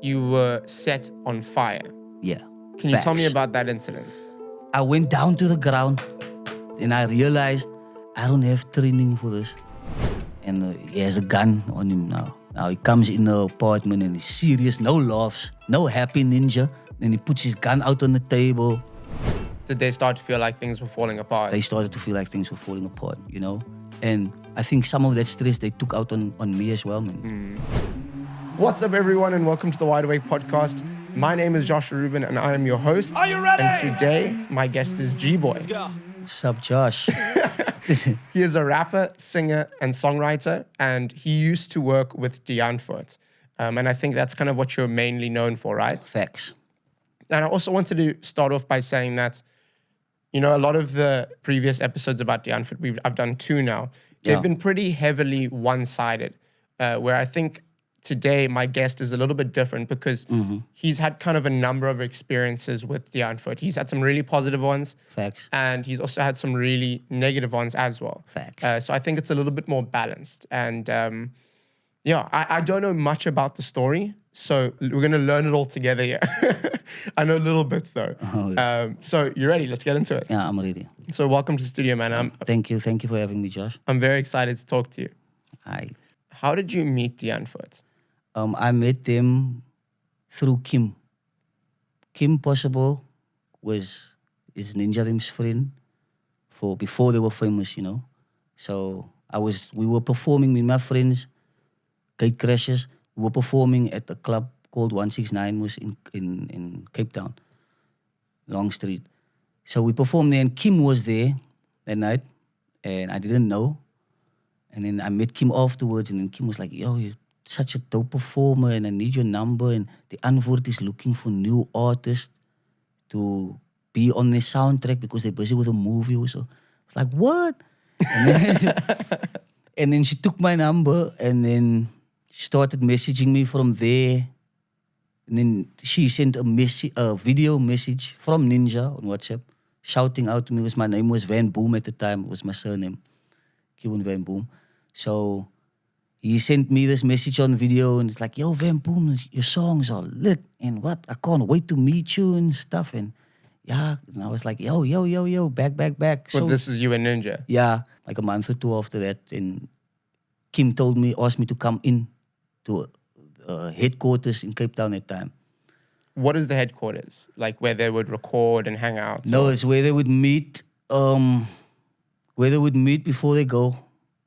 you were set on fire. Yeah. Can you tell me Facts. about that incident? I went down to the ground and I realized I don't have training for this. And he has a gun on him now. Now he comes in the apartment and he's serious, no laughs, no happy ninja. Then he puts his gun out on the table. Did they start to feel like things were falling apart? They started to feel like things were falling apart, you know? And I think some of that stress they took out on me as well, man. What's up, everyone, and welcome to the Wide Awake podcast. My name is Joshua Rubin, and I am your host. Are you ready? And today, my guest is GBoy. Let's go. What's up, Josh? He is a rapper, singer, and songwriter, and he used to work with Die Antwoord. And I think that's kind of what you're mainly known for, right? Facts. And I also wanted to start off by saying that, you know, a lot of the previous episodes about Die Antwoord, I've done 2 now, they've been pretty heavily one-sided, where I think today my guest is a little bit different because he's had kind of a number of experiences with Die Antwoord. He's had some really positive ones. Facts. And he's also had some really negative ones as well. Facts. So I think it's a little bit more balanced. And I don't know much about the story, so we're going to learn it all together here. I know little bits though. So you ready? Let's get into it. Yeah, I'm ready. So welcome to the studio, man. Thank you for having me, Josh. I'm very excited to talk to you. Hi. How did you meet Die Antwoord? I met them through Kim. Kim Possible is Ninja Them's friend before they were famous, you know. So we were performing with my friends, Gate Crashers. We were performing at a club called 169 was in Cape Town, Long Street. So we performed there and Kim was there that night and I didn't know. And then I met Kim afterwards and then Kim was like, yo, you're such a dope performer and I need your number and Die Antwoord is looking for new artists to be on their soundtrack because they're busy with a movie or so. I was like, what? And then she took my number and then she started messaging me from there. And then she sent a video message from Ninja on WhatsApp shouting out to me. My name was Van Boom at the time. It was my surname, Kevin Van Boom. So he sent me this message on video and it's like, yo, Van Boom, your songs are lit and what? I can't wait to meet you and stuff. And yeah, and I was like, yo, back. But So this is you and Ninja. yeah, like a month or 2 after that. And Kim asked me to come in to headquarters in Cape Town at the time. What is the headquarters? Like where they would record and hang out? No, it's where they would meet, before they go,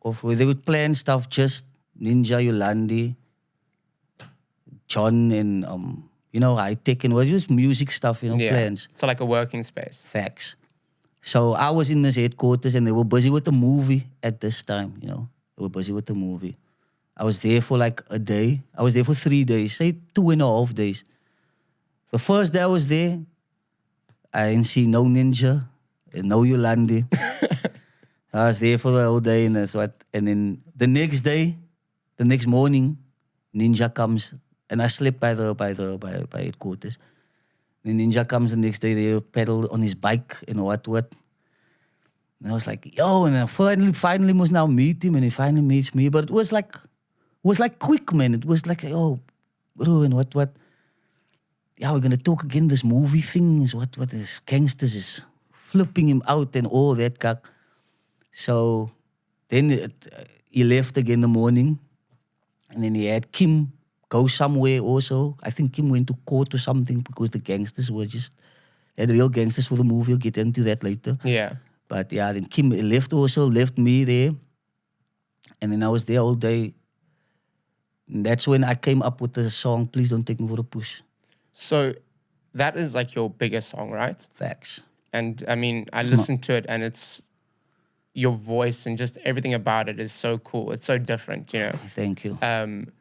or where they would plan stuff, just Ninja, Yolandi, John, and, High Tech, and just music stuff, plans. So like a working space. Facts. So I was in this headquarters and they were busy with the movie at this time, They were busy with the movie. I was there for like a day. I was there for 3 days, say 2.5 days. The first day I was there, I didn't see no Ninja, and no Yolandi. I was there for the whole day and that's what. And then the next morning, Ninja comes and I slept by headquarters. Then Ninja comes the next day, they pedal on his bike and what. And I was like, yo, and I finally must now meet him and he finally meets me. But it was like quick, man. It was like, oh, bro, and what? Yeah, we're gonna talk again. This movie thing is what is Gangsters is flipping him out and all that cock. So then he left again in the morning, and then he had Kim go somewhere also. I think Kim went to court or something because the gangsters had real gangsters for the movie. I'll get into that later. Yeah. But yeah, then Kim left me there, and then I was there all day. And that's when I came up with the song, Please Don't Take Me For a Push. So that is like your biggest song, right? Facts. And I mean, I listened to it and it's your voice and just everything about it is so cool. It's so different, Thank you. Can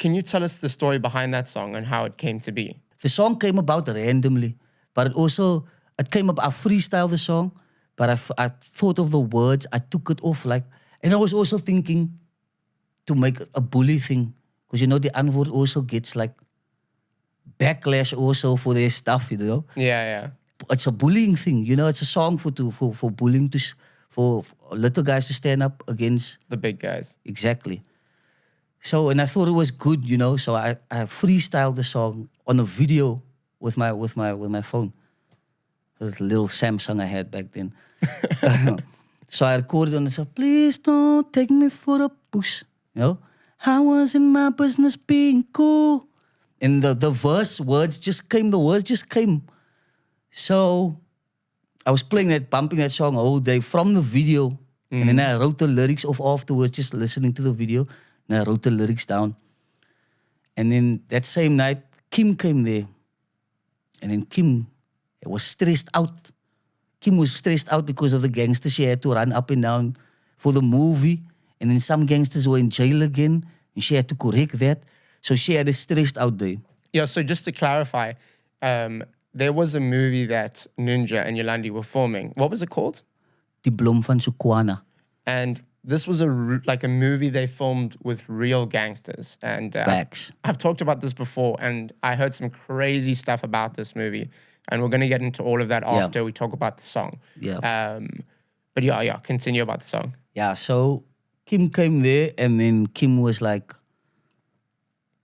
you tell us the story behind that song and how it came to be? The song came about randomly, but it came up, I freestyled the song, but I thought of the words, I took it off and I was also thinking to make a bully thing. Because Die Antwoord also gets like backlash also for their stuff, Yeah. It's a bullying thing, it's a song for bullying, for little guys to stand up against the big guys. Exactly. So, and I thought it was good, you know. So I freestyled the song on a video with my phone. This little Samsung I had back then. So I recorded on the song, please don't take me for a push. You know, I was in my business being cool. And the words just came. So I was bumping that song all day from the video. And then I wrote the lyrics off afterwards, just listening to the video. And I wrote the lyrics down. And then that same night, Kim came there. And then Kim was stressed out. Kim was stressed out because of the gangsters. She had to run up and down for the movie. And then some gangsters were in jail again. And she had to correct that. So she had a stressed out day. Yeah, so just to clarify, there was a movie that Ninja and Yolandi were filming. What was it called? Die Blom van Sukwana. And this was a movie they filmed with real gangsters. And Facts. I've talked about this before, and I heard some crazy stuff about this movie. And we're going to get into all of that after we talk about the song. Yeah. But yeah, continue about the song. Yeah, so Kim came there, and then Kim was like,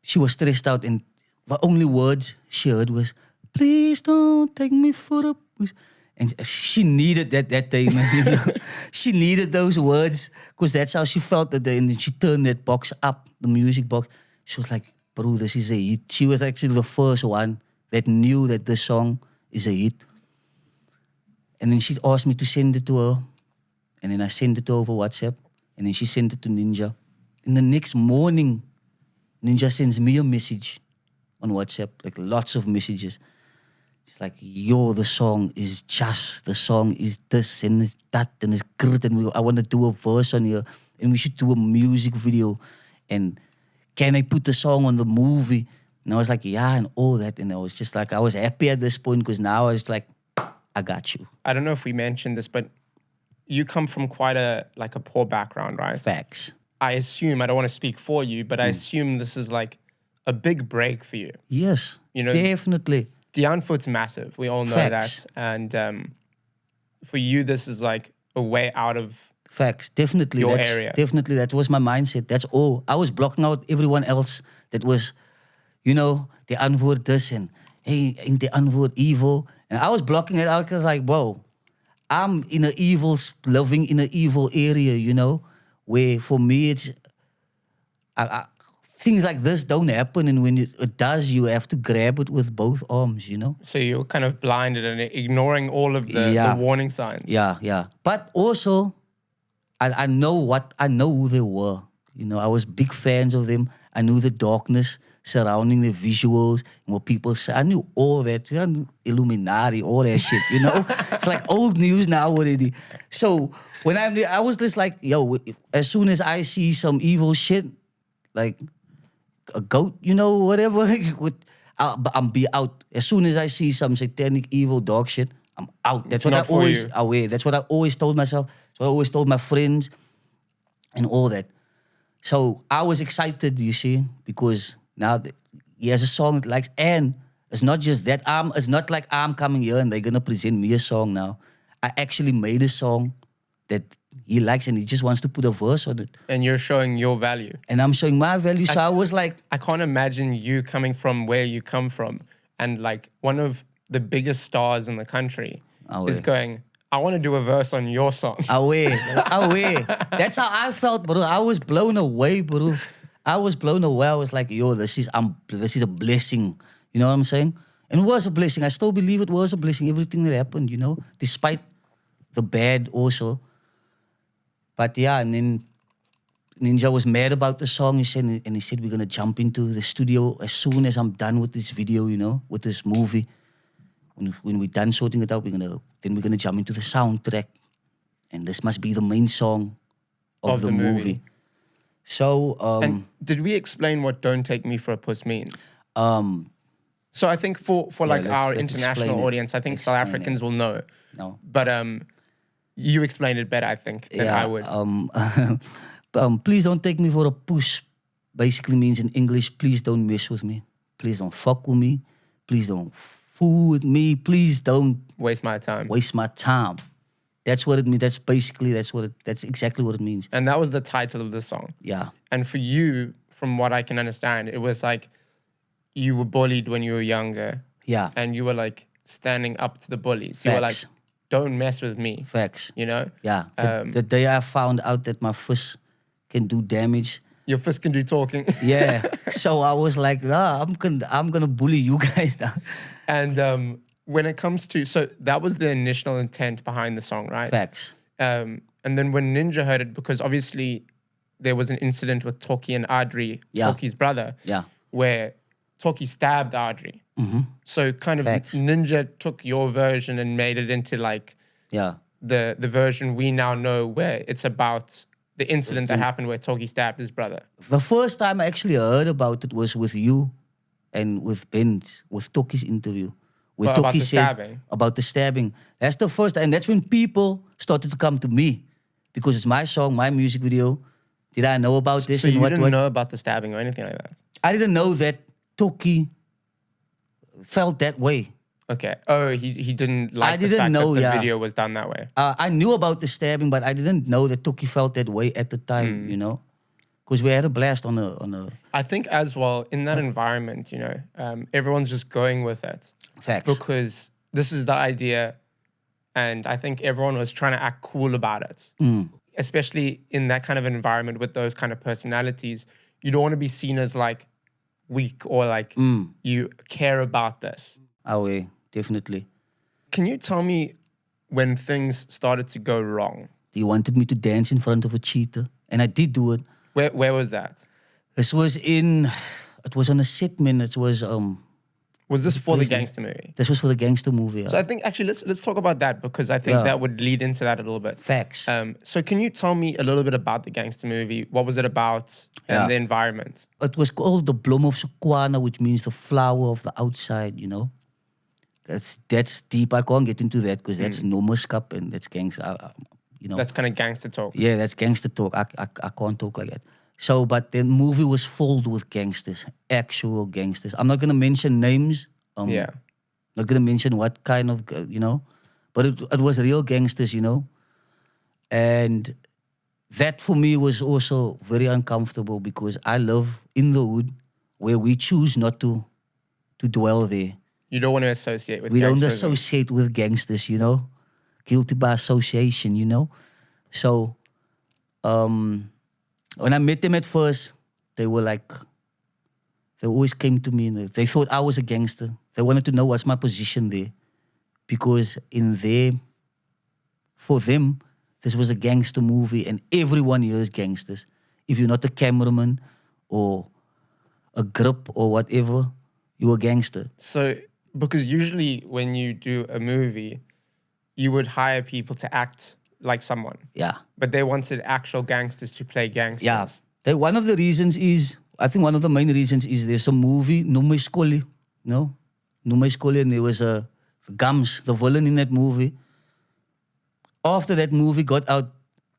she was stressed out, and the only words she heard was, please don't take me for a push. And she needed that day, man. You know? She needed those words because that's how she felt that day. And then she turned that box up, the music box. She was like, bro, this is a hit. She was actually the first one that knew that this song is a hit. And then she asked me to send it to her. And then I sent it to her over WhatsApp. And then she sent it to Ninja. And the next morning, Ninja sends me a message on WhatsApp, like lots of messages. It's like, yo, the song is just, the song is this and it's that and it's good and I want to do a verse on here and we should do a music video and can I put the song on the movie? And I was like, yeah, and all that. And I was just like, I was happy at this point because now I was like, I got you. I don't know if we mentioned this, but you come from quite a poor background, right? Facts. I assume, I don't want to speak for you, but I assume this is like a big break for you. Yes, you know, definitely. Die Antwoord's massive. We all know Facts. that. And for you, this is like a way out of Facts. Definitely. your area. Definitely. That was my mindset. That's all. I was blocking out everyone else that was, you know, Die Antwoord this and hey, ain't Die Antwoord evil? And I was blocking it out because like, bro, I'm living in an evil area, you know, where for me it's, things like this don't happen, and when it does, you have to grab it with both arms, you know? So you're kind of blinded and ignoring all of the warning signs. Yeah. But also, I know who they were. You know, I was big fans of them. I knew the darkness surrounding the visuals and what people say. I knew all that. I knew Illuminati, all that shit, you know? It's like old news now already. So when I was just like, yo, as soon as I see some evil shit, like a goat, you know, whatever, I'm be out. As soon as I see some satanic, evil, dog shit, I'm out. That's what I always aware. That's what I always told myself. That's what I always told my friends and all that. So I was excited, you see, because now he has a song that likes, and it's not just that. It's not like I'm coming here and they're gonna present me a song now. I actually made a song that he likes and he just wants to put a verse on it. And you're showing your value. And I'm showing my value. So I was like, I can't imagine you coming from where you come from and like one of the biggest stars in the country is going, I want to do a verse on your song. Away. That's how I felt, bro. I was blown away, bro. I was blown away. I was like, yo, this is a blessing. You know what I'm saying? And it was a blessing. I still believe it was a blessing. Everything that happened, you know, despite the bad also. But yeah, and then Ninja was mad about the song. He said, we're gonna jump into the studio as soon as I'm done with this video, you know, with this movie. When we're done sorting it out, we're gonna jump into the soundtrack, and this must be the main song of the movie. So, and did we explain what "Don't Take Me for a Puss" means? So I think for like our international audience, I think South Africans will know. No, but you explained it better, I think, than I would. Please don't take me for a puss. Basically means in English, please don't mess with me. Please don't fuck with me. Please don't fool with me. Please don't waste my time. Waste my time. That's what it means. That's exactly what it means. And that was the title of the song. Yeah. And for you, from what I can understand, it was like you were bullied when you were younger. Yeah. And you were like standing up to the bullies. You were like, Facts. don't mess with me. Facts. You know? Yeah. The day I found out that my fist can do damage. Your fist can do talking. Yeah. So I was like, I'm gonna bully you guys now. And when it comes to, so that was the initial intent behind the song, right? Facts. And then when Ninja heard it, because obviously there was an incident with Toki and Adri, Yeah. Toki's brother, Yeah. where Toki stabbed Adri. Mm-hmm. So kind of Facts. Ninja took your version and made it into like Yeah. the version we now know, where it's about the incident that happened where Toki stabbed his brother. The first time I actually heard about it was with you and with Ben, with Toki's interview. Where About Toki the said stabbing. about the stabbing. That's the first, and that's when people started to come to me because it's my song, my music video. Did I know about this? So and you what, didn't what? know about the stabbing or anything like that? I didn't know that Toki felt that way. Okay. Oh, he didn't like I the didn't fact know, that the yeah. video was done that way. I knew about the stabbing, but I didn't know that Toki felt that way at the time. You know, because we had a blast on a I think as well, in that environment, you know, everyone's just going with it. facts. Because this is the idea, and I think everyone was trying to act cool about it. Especially in that kind of environment with those kind of personalities. You don't want to be seen as like weak or like you care about this. Oh, yeah, definitely. Can you tell me when things started to go wrong? He wanted me to dance in front of a cheetah, and I did do it. Where was that? This was it was on a segment. It was Was this for the Gangster movie? this was for the Gangster movie. So I think actually let's talk about that, because I think Yeah. that would lead into that a little bit. Facts. So can you tell me a little bit about the Gangster movie? What was it about and Yeah. the environment? It was called the Bloom of Sukwana, which means the flower of the outside, you know. That's deep. I can't get into that because that's nomaskap and that's gangster. You know. That's kind of gangster talk. Yeah, that's gangster talk. I can't talk like that. So, but the movie was filled with gangsters, actual gangsters. I'm not gonna mention names. Yeah. Not gonna mention what kind of, you know, but it was real gangsters, you know. And that for me was also very uncomfortable because I live in the hood where we choose not to dwell there. You don't want to associate with We don't gangsterism. associate with gangsters, you know. Guilty by association, you know. So, when I met them at first, they were like, they always came to me and they thought I was a gangster. They wanted to know what's my position there. Because for them, this was a gangster movie and everyone here is gangsters. If you're not a cameraman or a grip or whatever, you're a gangster. So, because usually when you do a movie, you would hire people to act like someone. Yeah. But they wanted actual gangsters to play gangsters. Yeah. One of the reasons is, I think one of the main reasons is there's a movie, Numa Skoli, no? Numa Skoli, and there was a Gums, the villain in that movie. After that movie got out,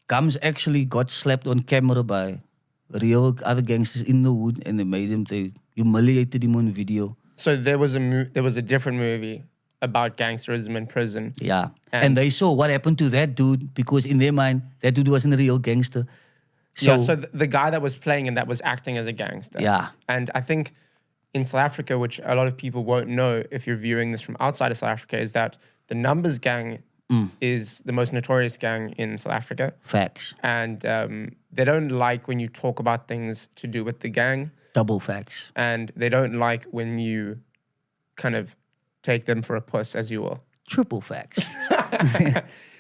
Gums actually got slapped on camera by real other gangsters in the hood, and they humiliated him on video. So there was a different movie about gangsterism in prison. Yeah. And they saw what happened to that dude because in their mind, that dude wasn't a real gangster. So, So the guy that was playing and that was acting as a gangster. Yeah. And I think in South Africa, which a lot of people won't know if you're viewing this from outside of South Africa, is that the Numbers gang is the most notorious gang in South Africa. Facts. And they don't like when you talk about things to do with the gang. Double facts. And they don't like when you kind of take them for a puss, as you will. Triple facts.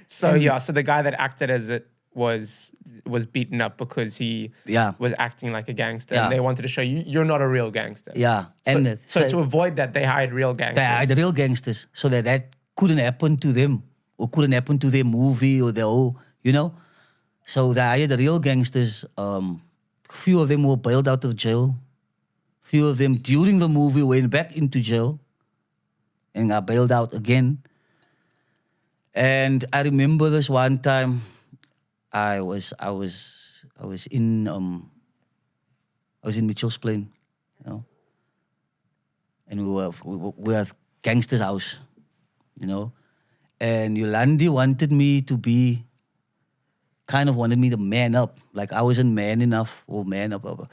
So so the guy that acted as it was beaten up because he was acting like a gangster. Yeah. And they wanted to show you, you're not a real gangster. Yeah. So to avoid that, they hired real gangsters. They hired the real gangsters so that couldn't happen to them or couldn't happen to their movie or their whole, you know. So they hired the real gangsters. Few of them were bailed out of jail. Few of them during the movie went back into jail and got bailed out again. And I remember this one time I was in Mitchell's Plain, you know. And we were at gangster's house, you know. And Yolandi wanted me to be, kind of wanted me to man up. Like I wasn't man enough or man up.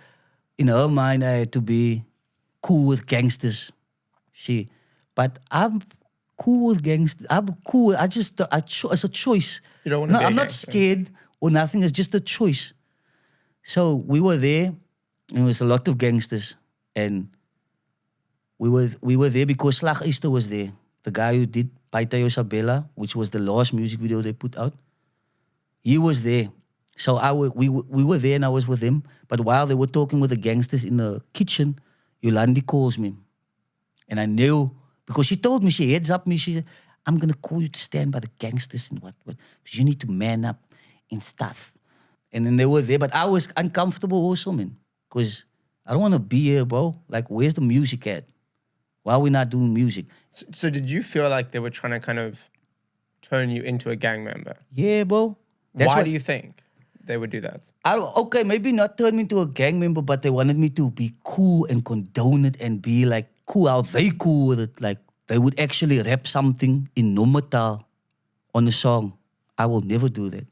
In her mind, I had to be cool with gangsters. But I'm cool with gangsters. I'm cool. It's a choice. You don't want to No, be a I'm not gangster. scared or nothing. It's just a choice. So we were there. And there was a lot of gangsters. And we were there because Slag Easter was there. The guy who did Paita Yosabella, which was the last music video they put out. He was there. So we were there and I was with him. But while they were talking with the gangsters in the kitchen, Yolandi calls me. And I knew, because she told me, she heads up me, she said, I'm going to call you to stand by the gangsters and what. Because you need to man up and stuff. And then they were there. But I was uncomfortable also, man. Because I don't want to be here, bro. Like, where's the music at? Why are we not doing music? So did you feel like they were trying to kind of turn you into a gang member? Yeah, bro. Why do you think they would do that? Okay, maybe not turn me into a gang member, but they wanted me to be cool and condone it and be like cool. How they cool with it? Like they would actually rap something in Nomatal on a song. I will never do that.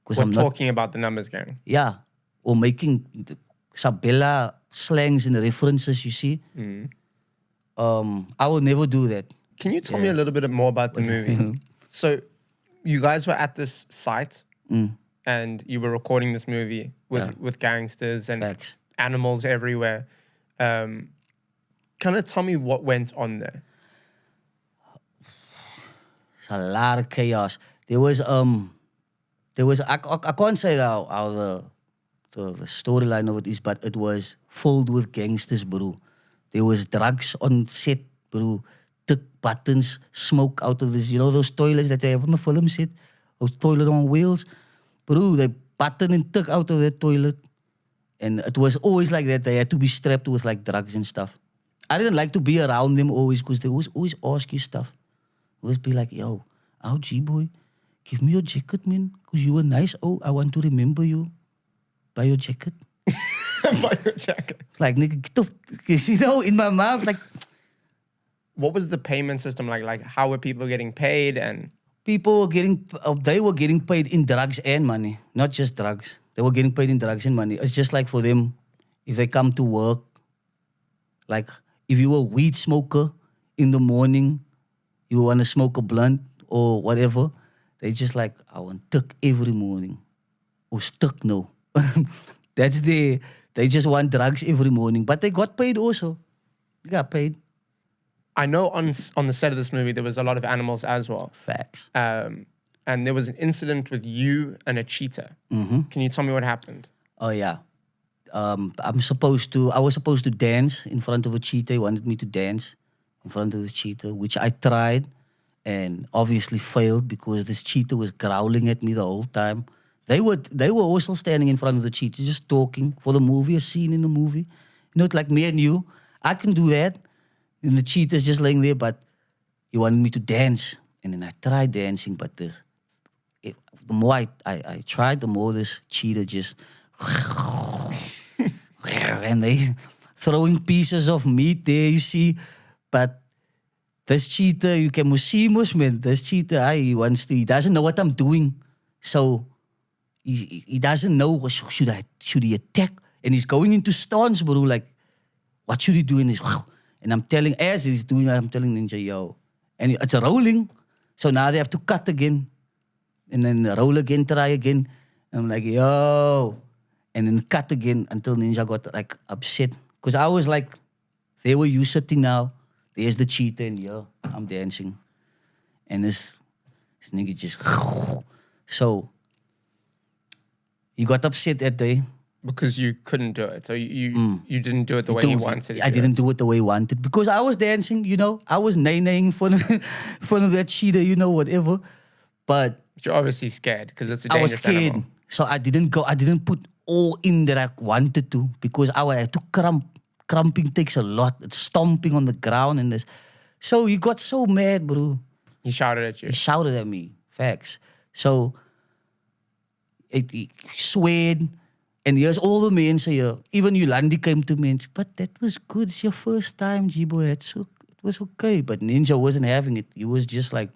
We're talking about the Numbers Gang. Yeah. Or making Sabella slangs and references, you see. I will never do that. Can you tell me a little bit more about the movie? So you guys were at this site and you were recording this movie with gangsters and Facts. animals everywhere. Kind of tell me what went on there. It's a lot of chaos. There was I can't say how the storyline of it is, but it was filled with gangsters, bro. There was drugs on set, bro. Took buttons, smoke out of this, those toilets that they have on the film set, those toilet on wheels. Bro, they button and took out of that toilet. And it was always like that. They had to be strapped with like drugs and stuff. I didn't like to be around them always because they always ask you stuff. Always be like, yo, GBoy, give me your jacket, man. Because you were nice. Oh, I want to remember you. Buy your jacket. Buy your jacket. Like, nigga, get the, in my mouth, like. What was the payment system like? Like, how were people getting paid? And people they were getting paid in drugs and money, not just drugs. They were getting paid in drugs and money. It's just like for them, if they come to work, like if you were a weed smoker in the morning, you want to smoke a blunt or whatever, they just like, I want tuck every morning. Or stuck, no. They just want drugs every morning. But they got paid also. They got paid. I know on the set of this movie, there was a lot of animals as well. Facts. And there was an incident with you and a cheetah. Can you tell me what happened? Oh, yeah. I was supposed to dance in front of a cheetah. He wanted me to dance in front of the cheetah, which I tried and obviously failed because this cheetah was growling at me the whole time. They were also standing in front of the cheetah, just talking for the movie, a scene in the movie. It's like me and you. I can do that. And the cheetah's just laying there, but he wanted me to dance. And then I tried dancing, but the more I tried, the more this cheetah just... and they throwing pieces of meat there, you see. But this cheetah, you can see, man. This cheetah, he doesn't know what I'm doing. So he doesn't know, should he attack? And he's going into stance, bro, like, what should he do in this? And I'm telling, as he's doing, I'm telling Ninja, yo. And it's rolling. So now they have to cut again. And then roll again, try again. And I'm like, yo. And then cut again until Ninja got like upset. Because I was like, there were you sitting now. There's the cheetah and yo, I'm dancing. And this nigga just... So, he got upset that day. Because you couldn't do it. So you didn't do it the way you wanted. I didn't do it the way he wanted. Because I was dancing, I was nay-naying in front of that cheetah, whatever. But you're obviously scared because it's a dangerous I was scared. animal. So I didn't put all in that I wanted to. Because I had to crump. Crumping takes a lot. It's stomping on the ground and this. So he got so mad, bro. He shouted at you. He shouted at me. Facts. So he sweared. And here's all the men say, even Yolandi came to me and said, but that was good. It's your first time, GBoy. It was okay. But Ninja wasn't having it. He was just like,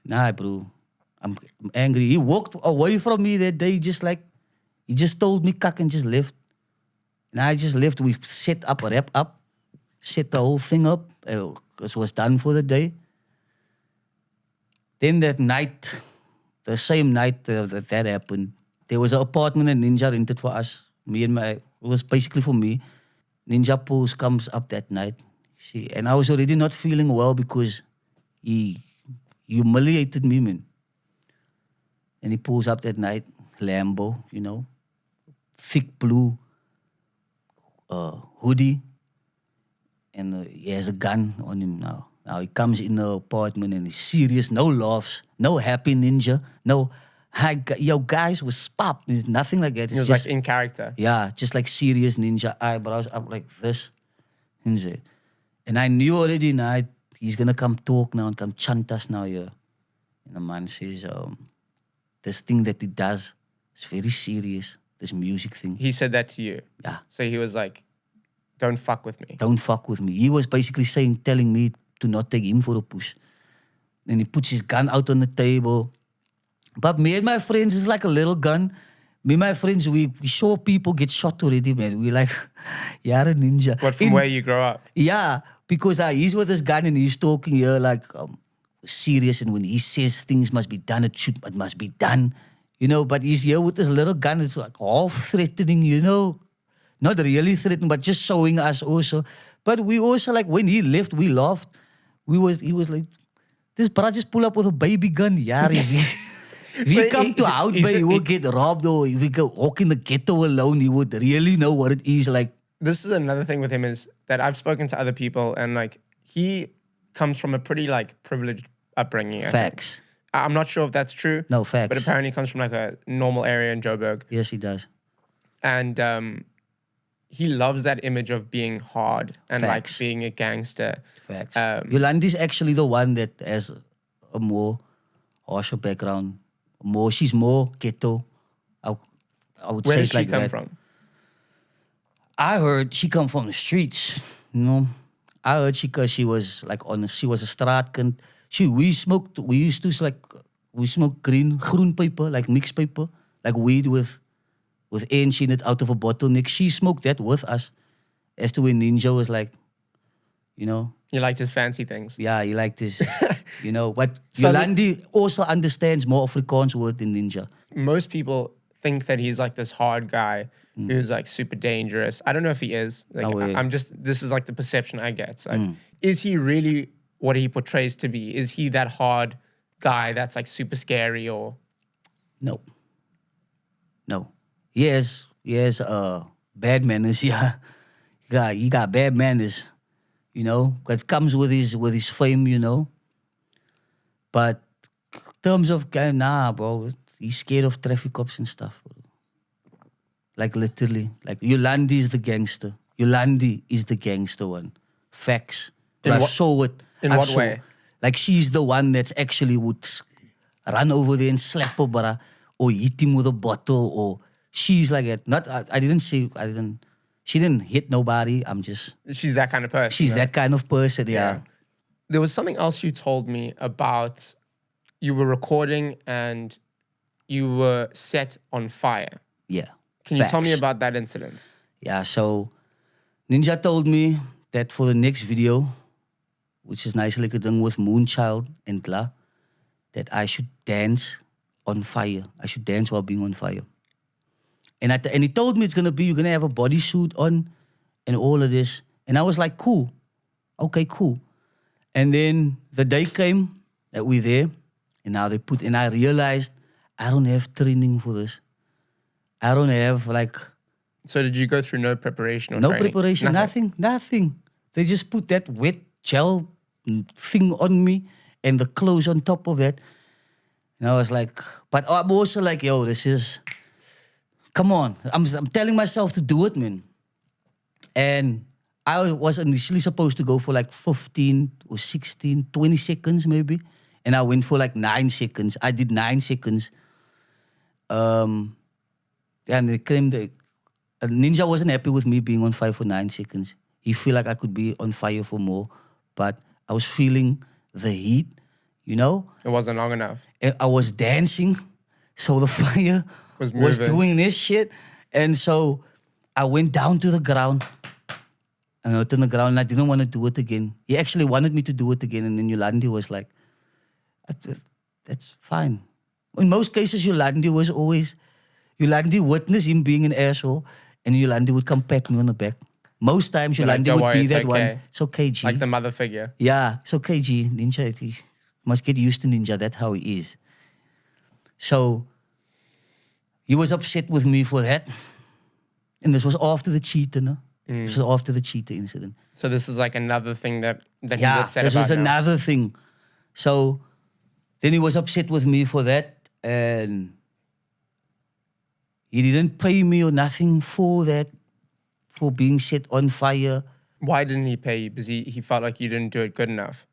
Nah, bro. I'm angry. He walked away from me that day, he just told me kak and just left. And I just left. We set up, wrap up, set the whole thing up. It was done for the day. Then that night, the same night that happened, there was an apartment that Ninja rented for us. It was basically for me. Ninja Pulse comes up that night. And I was already not feeling well because he humiliated me, man. And he pulls up that night, Lambo, thick blue hoodie. And he has a gun on him now. Now he comes in the apartment and he's serious, no laughs, no happy ninja, no, hi, yo, guys, was pop. Nothing like that. It was just, like in character. Yeah, just like serious ninja eyebrows up like this. And I knew already now he's going to come talk now and come chant us now here. And the man says, this thing that he does is very serious, this music thing. He said that to you? Yeah. So he was like, don't fuck with me. Don't fuck with me. He was basically telling me to not take him for a push. And he puts his gun out on the table. But me and my friends, it's like a little gun. Me and my friends, we saw people get shot already, man. We like, yeah, a ninja. What, from where you grow up? Yeah, because he's with his gun and he's talking here like serious. And when he says things must be done, it must be done. But he's here with this little gun. It's like all threatening, Not really threatening, but just showing us also. But we also, like, when he left, we laughed. He was like, this brother just pull up with a baby gun. Yeah, if he come to out, he will get robbed, or if he go walk in the ghetto alone, he would really know what it is like. This is another thing with him is that I've spoken to other people and like he comes from a pretty like privileged upbringing. Facts. I'm not sure if that's true. No, facts. But apparently he comes from like a normal area in Joburg. Yes, he does. And he loves that image of being hard and Facts. like being a gangster. Facts. Yolandi is actually the one that has a more harsher background. She's more ghetto. I would Where say does it like she come that. from? I heard she come from the streets. I heard she was like she was a straatkind. We smoked groen paper, like mixed paper, like weed with ants in it out of a bottleneck. She smoked that with us. As to when Ninja was like, He liked his fancy things. Yeah, he liked his, But so Yolandi also understands more Afrikaans word than Ninja. Most people think that he's like this hard guy who's like super dangerous. I don't know if he is. Like, this is like the perception I get. Like, is he really what he portrays to be? Is he that hard guy that's like super scary or? No. He has bad manners, yeah. He got bad manners, It comes with his fame, But in terms of bro, he's scared of traffic cops and stuff. Bro. Like literally. Like Yolandi is the gangster. Yolandi is the gangster one. Facts. I saw it. In what way? Like she's the one that's actually would run over there and slap her brother or hit him with a bottle or she's like that. She didn't hit nobody. She's that kind of person. She's that kind of person, yeah. There was something else you told me about you were recording and you were set on fire. Yeah. Can you tell me about that incident? Yeah, so Ninja told me that for the next video, which is nicely like a thing with Moonchild and La, that I should dance on fire. I should dance while being on fire. And he told me you're going to have a bodysuit on and all of this. And I was like, cool. Okay, cool. And then the day came that we're there. And now and I realized I don't have training for this. I don't have So did you go through no preparation or no training? Preparation, nothing. They just put that wet gel thing on me and the clothes on top of that. And I was like, but I'm also like, yo, come on. I'm telling myself to do it, man. And I was initially supposed to go for like 15 or 16, 20 seconds maybe. And I went for like 9 seconds. I did 9 seconds. And they claimed Ninja wasn't happy with me being on fire for 9 seconds. He felt like I could be on fire for more. But I was feeling the heat, you know? It wasn't long enough. I was dancing, so the fire Was was moving. doing this shit. And so I went down to the ground. And I went on the ground and I didn't want to do it again. He actually wanted me to do it again. And then Yolandi was like, that's fine. In most cases, Yolandi witnessed him being an asshole. And Yolandi would come pat me on the back. Most times, You're like, Yolandi "Don't would worry, be it's that okay." one. It's okay, G. Like the mother figure. Yeah, it's okay, G. Ninja, he must get used to Ninja. That's how he is. So, he was upset with me for that. And this was after the Cheetah, no? This was after the Cheetah incident. So this is like another thing that he's upset this about was now. another thing. So, then he was upset with me for that. And he didn't pay me or nothing for that, for being set on fire. Why didn't he pay you? Because he felt like you didn't do it good enough.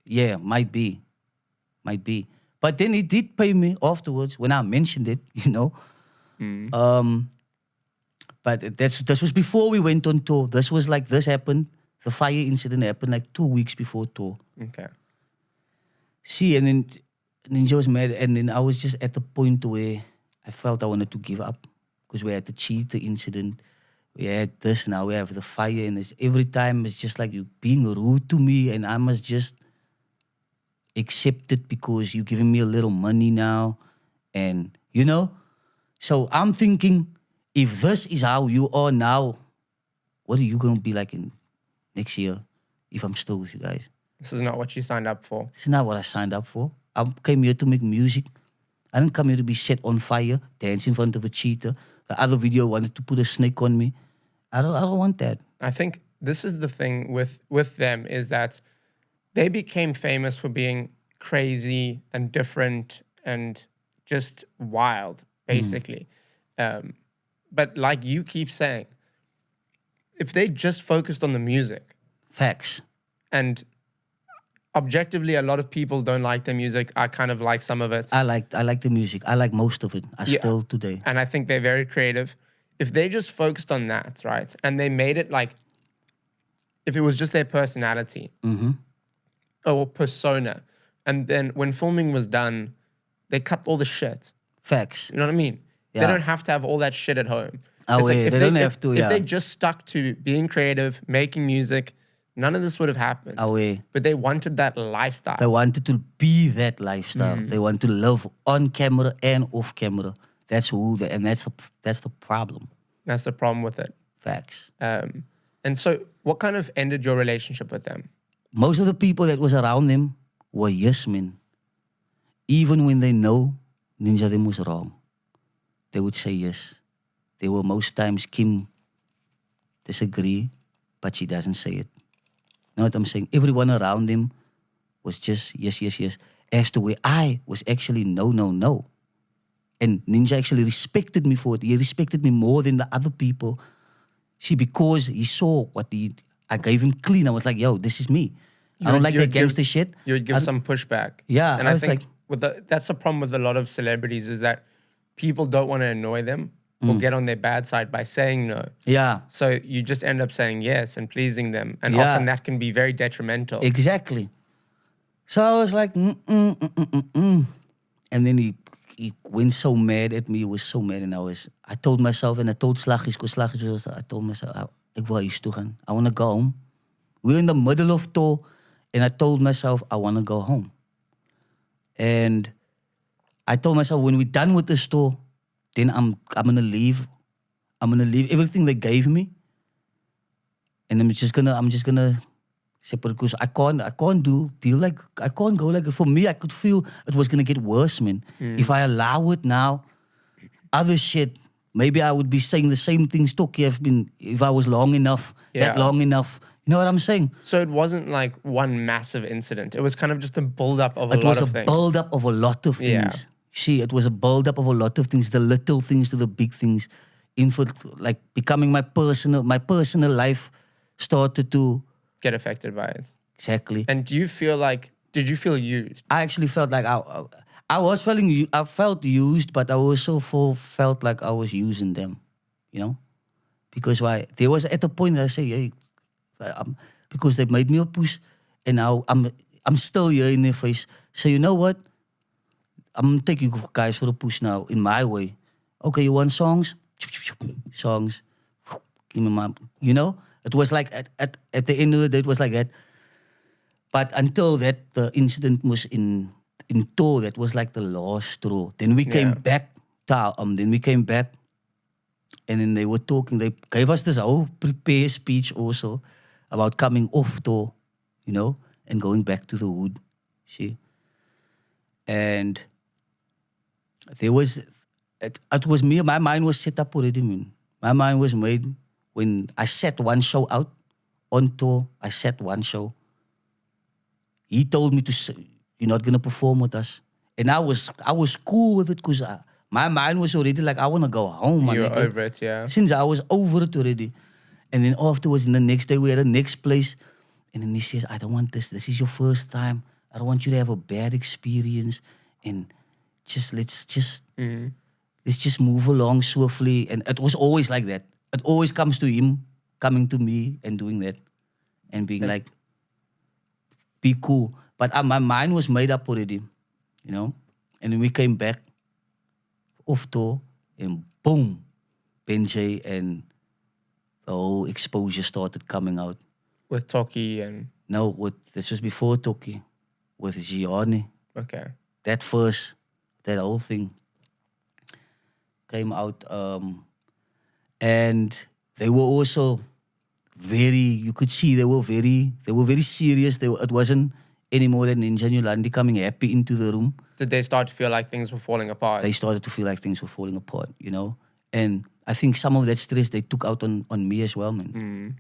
Yeah, might be. But then he did pay me afterwards when I mentioned it, you know. But this was before we went on tour. This was like, this happened. The fire incident happened like 2 weeks before tour. Okay. See, and then Ninja was mad. And then I was just at the point where I felt I wanted to give up. Because we had the Cheetah incident. We had this, now we have the fire. And every time it's just like you being rude to me. And I must just accept it because you're giving me a little money now. And, you know. So I'm thinking, if this is how you are now, what are you going to be like in next year if I'm still with you guys? This is not what you signed up for. This is not what I signed up for. I came here to make music. I didn't come here to be set on fire, dance in front of a cheetah. The other video wanted to put a snake on me. I don't want that. I think this is the thing with them is that they became famous for being crazy and different and just wild, basically. But like you keep saying, if they just focused on the music. Facts. And objectively, a lot of people don't like their music. I kind of like some of it. I like the music. I like most of it. Still today. And I think they're very creative. If they just focused on that, right? And they made it like, if it was just their personality or persona. And then when filming was done, they cut all the shit. Facts. You know what I mean? Yeah. They don't have to have all that shit at home. Oh, It's like yeah, if they don't have to, If they just stuck to being creative, making music, none of this would have happened. Oh, yeah. But they wanted that lifestyle. They wanted to be that lifestyle. They want to live on camera and off camera. That's that's the problem. That's the problem with it. Facts. And so what kind of ended your relationship with them? Most of the people that was around them were yes men. Even when they know Ninja them was wrong, they would say yes. They were most times Kim disagree, but she doesn't say it. You know what I'm saying? Everyone around him was just yes, yes, yes. As to where I was actually no, no, no. And Ninja actually respected me for it. He respected me more than the other people. See, because he saw I gave him clean. I was like, yo, this is me. I don't like that gangster shit. You would give some pushback. Yeah, And I I was think like- that's the problem with a lot of celebrities is that people don't want to annoy them or get on their bad side by saying no. Yeah, So you just end up saying yes and pleasing them. And Yeah. often that can be very detrimental. exactly. So I was like, And then he went so mad at me. He was so mad. And I told myself, and I told Slaggies, I told myself, ik wil huis toe gaan. I want to go home. We were in the middle of tour. And I told myself, I want to go home. And I told myself, when we're done with this tour, then I'm gonna leave. I'm gonna leave everything they gave me. And I'm just gonna separate because I can't go like for me, I could feel it was gonna get worse, man. If I allow it now, other shit, maybe I would be saying the same things Toki have been if I was long enough, that Yeah. long enough. You know what I'm saying? So it wasn't like one massive incident. It was kind of just a build-up of a It lot was of a things. build-up of a lot of things. Yeah. See, it was a build-up of a lot of things, the little things to the big things. Like becoming my personal life started to... Get affected by it. Exactly. And did you feel used? I actually felt like I felt used, but I also felt like I was using them, you know? Because there was at a point I say, hey, because they made me a push, and now I'm I'm still here in their face. So you know what? I'm gonna take you guys for a push now in my way. Okay, you want songs? Songs. Give me my, you know? It was like at the end of the day, it was like that. But until that, the incident was in tow. That was like the last straw. Then we came back. Then we came back, and then they were talking. They gave us this whole prepared speech also about coming off tour, you know, and going back to the hood. See, and there was it was me. My mind was set up already, man. My mind was made when I set one show out on tour. I set one show. He told me to say, you're not gonna perform with us, and I was cool with it because my mind was already like I wanna go home. You were over it, yeah. Since I was over it already, and then afterwards, in the next day, we had a next place, and then he says, "I don't want this. This is your first time. I don't want you to have a bad experience, and let's just move along swiftly." And it was always like that. It always comes to him coming to me and doing that, and being like, be cool. But my mind was made up already, you know? And then we came back off tour, and boom, Benjay and the whole exposure started coming out. With Toki and... No, this was before Toki, with Gianni. Okay. That whole thing came out. And they were also you could see they were very serious. It wasn't any more than Ninja and Yolandi coming happy into the room. Did they start to feel like things were falling apart? They started to feel like things were falling apart, you know? And I think some of that stress they took out on me as well, man.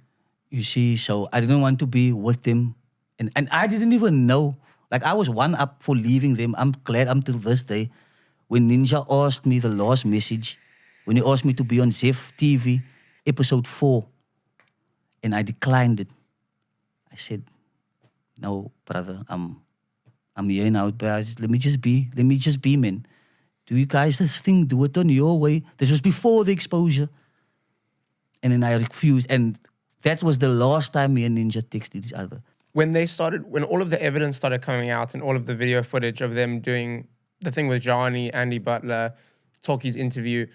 You see, so I didn't want to be with them. And I didn't even know. Like, I was one up for leaving them. I'm glad until this day. When Ninja asked me the last message, when he asked me to be on Zef TV, episode 4, and I declined it. I said, "No, brother, I'm here now, but let me just be, man. Do you guys this thing, do it on your way." This was before the exposure. And then I refused. And that was the last time me and Ninja texted each other. When all of the evidence started coming out and all of the video footage of them doing the thing with Johnny, Andy Butler, Toki's interview,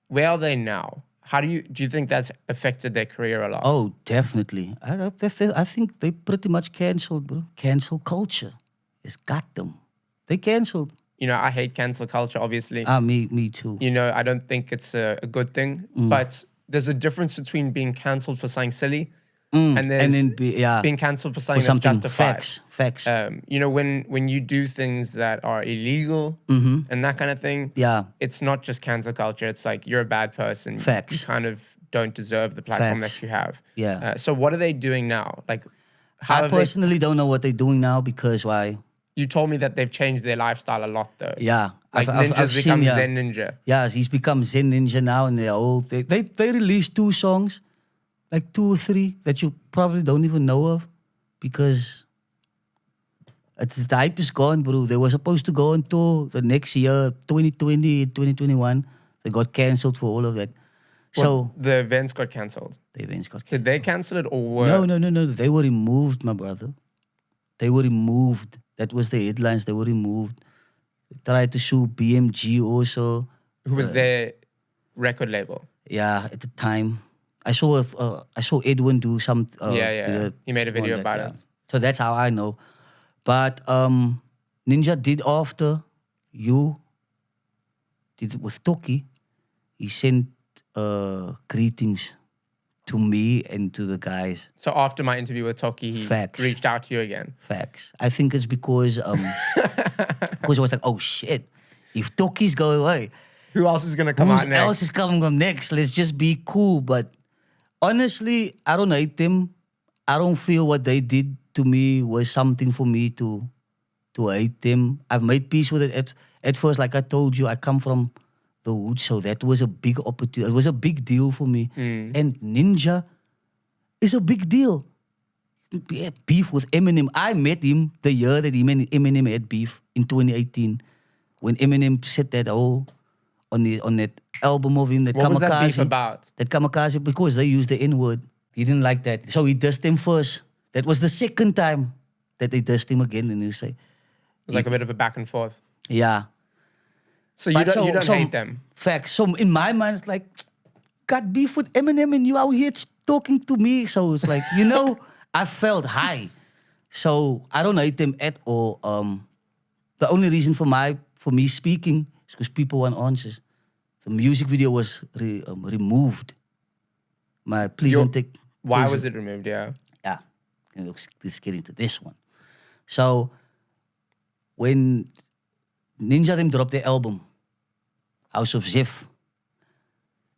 where are they now? Do you think that's affected their career a lot? Oh, definitely. I think they pretty much canceled, bro. Cancel culture has got them. They canceled. You know, I hate cancel culture, obviously. Me too. You know, I don't think it's a good thing. But there's a difference between being canceled for something silly and then being canceled for something that's justified. Facts. You know, when you do things that are illegal and that kind of thing, it's not just cancel culture. It's like you're a bad person. Facts. You kind of don't deserve the platform that you have. Yeah. So what are they doing now? Like, I personally don't know what they're doing now because why? You told me that they've changed their lifestyle a lot, though. Yeah. Like Ninja's become Zen Ninja. Yeah, he's become Zen Ninja now, and they released 2 songs, like 2 or 3 that you probably don't even know of, because the hype is gone, bro. They were supposed to go on tour the next year, 2020, 2021. They got cancelled for all of that. So the events got cancelled. Did they cancel it or were? No. They were removed, my brother. They were removed. That was the headlines. They were removed. They tried to sue BMG also. Who was their record label? Yeah, at the time. I saw Edwin do some... He made a video about it. So that's how I know. But Ninja did after you did it with Toki. He sent greetings to me and to the guys. So after my interview with Toki, he reached out to you again? Facts. I think it's because I was like, oh shit, if Toki's going away, who else is going to come out next? Who else is coming up next? Let's just be cool. But honestly, I don't hate them. I don't feel what they did to me was something for me to hate them. I've made peace with it. At first, like I told you, I come from the hood, so that was a big opportunity. It was a big deal for me. And Ninja is a big deal. He had beef with Eminem. I met him the year that Eminem had beef in 2018. When Eminem said that on that album of him, that what Kamikaze. What was that beef about? That Kamikaze, because they used the N-word. He didn't like that. So he dissed them first. That was the second time that they dissed him again, and he say, It's like a bit of a back and forth. yeah. So you But don't hate them. Facts. So in my mind, it's like, got beef with Eminem and you out here talking to me. So it's like, I felt high. So I don't hate them at all. The only reason for me speaking is because people want answers. The music video was removed. Please don't take... Why was it removed? Yeah. Yeah. Let's get into this one. So when Ninja them dropped their album, House of Ziff,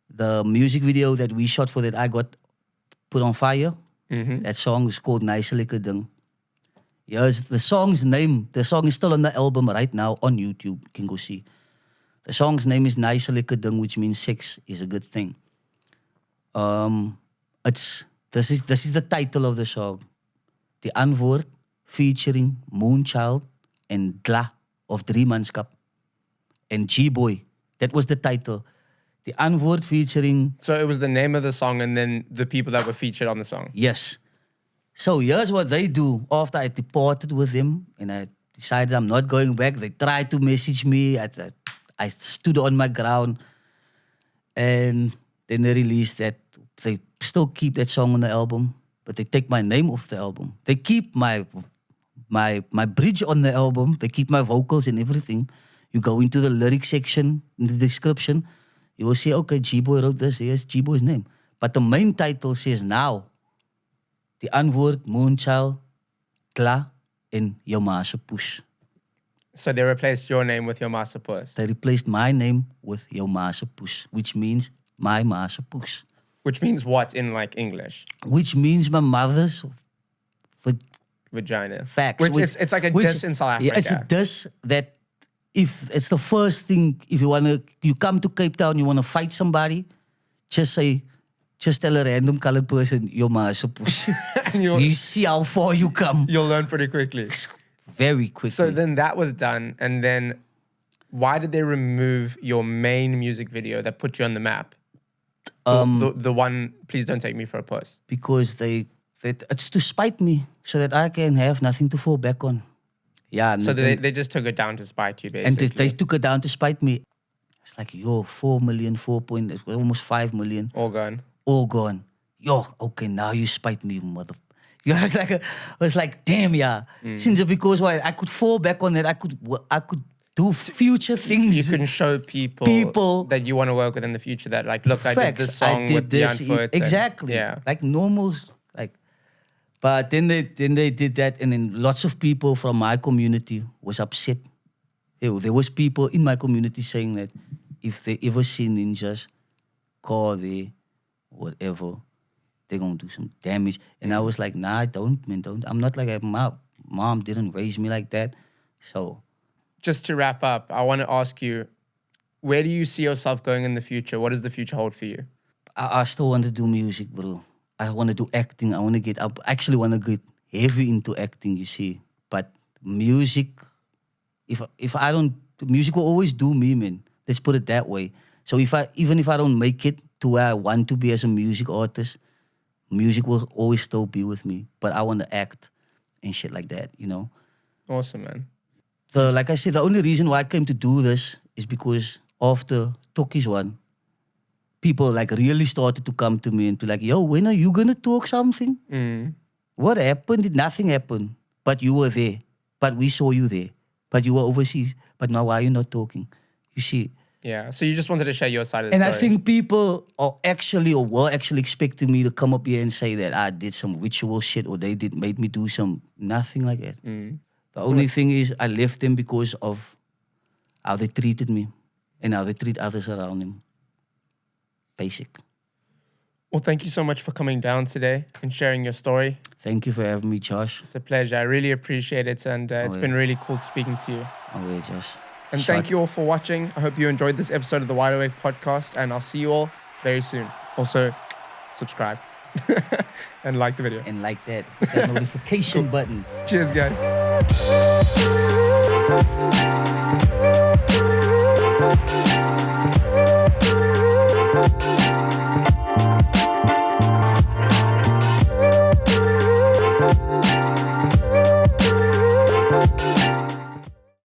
the music video that we shot for that I got put on fire, that song is called Nice Lekker Ding. Here's the song's name. The song is still on the album right now on YouTube. You can go see. The song's name is Nice Lekker Ding, which means sex is a good thing. This is the title of the song. Die Antwoord, featuring Moonchild and Dla of 3 Manskap and GBoy. That was the title. Die Antwoord featuring... So it was the name of the song and then the people that were featured on the song. Yes. So here's what they do after I departed with them and I decided I'm not going back. They tried to message me. I stood on my ground and then they released that. They still keep that song on the album, but they take my name off the album. They keep my bridge on the album. They keep my vocals and everything. You go into the lyric section, in the description, you will see, okay, GBoy wrote this. Here's GBoy's name. But the main title says now, Die Antwoord, Moonchild, Dla, en Jou Ma Se Poes. So they replaced your name with Your Ma Se Poes. They replaced my name with Jou Ma Se Poes, which means my Ma Se Poes. Which means what in like English? Which means my mother's vagina. Facts. It's like a diss in South Africa. Yeah, it's a diss that if it's the first thing, if you come to Cape Town, you want to fight somebody, just tell a random colored person, Your Ma Se Poes. You see how far you come. You'll learn pretty quickly. Very quickly. So then that was done. And then why did they remove your main music video that put you on the map? The one, Please Don't Take Me for a Puss. Because it's to spite me so that I can have nothing to fall back on. Yeah. So they just took it down to spite you, basically. And they took it down to spite me. It's like, 4 million, almost 5 million. All gone. All gone. Okay, now you spite me, mother. I was like, damn, yeah. Since because why I could fall back on it, I could do future things. You can show people that you want to work with in the future that like, look, I did this song with Die Antwoord. Exactly. Yeah. Like normal, like. But then they did that, and then lots of people from my community was upset. There was people in my community saying that if they ever see Ninja's car there, whatever, they're gonna do some damage. And I was like, nah, I don't, man, don't. I'm not like my mom didn't raise me like that. So just to wrap up, I want to ask you, where do you see yourself going in the future? What does the future hold for you? I still want to do music, bro. I want to do acting. I actually want to get heavy into acting, you see. But music, if I don't, music will always do me, man. Let's put it that way. So even if I don't make it to where I want to be as a music artist, music will always still be with me. But I want to act and shit like that, Awesome, man. Like I said, the only reason why I came to do this is because after Tokkie's one, people like really started to come to me and be like, yo, when are you going to talk something? What happened? Did nothing happen? But you were there. But we saw you there. But you were overseas. But now why are you not talking? You see? Yeah, so you just wanted to share your side of the story. And I think people were actually expecting me to come up here and say that I did some ritual shit or they made me do nothing like that. The only thing is I left them because of how they treated me and how they treat others around them. Basic. Well, thank you so much for coming down today and sharing your story. Thank you for having me, Josh. It's a pleasure. I really appreciate it, and it's been really cool speaking to you. Oh, yeah, Josh. And thank you all for watching. I hope you enjoyed this episode of the Wide Awake podcast, and I'll see you all very soon. Also, subscribe and like the video. And like that notification button. Cheers, guys.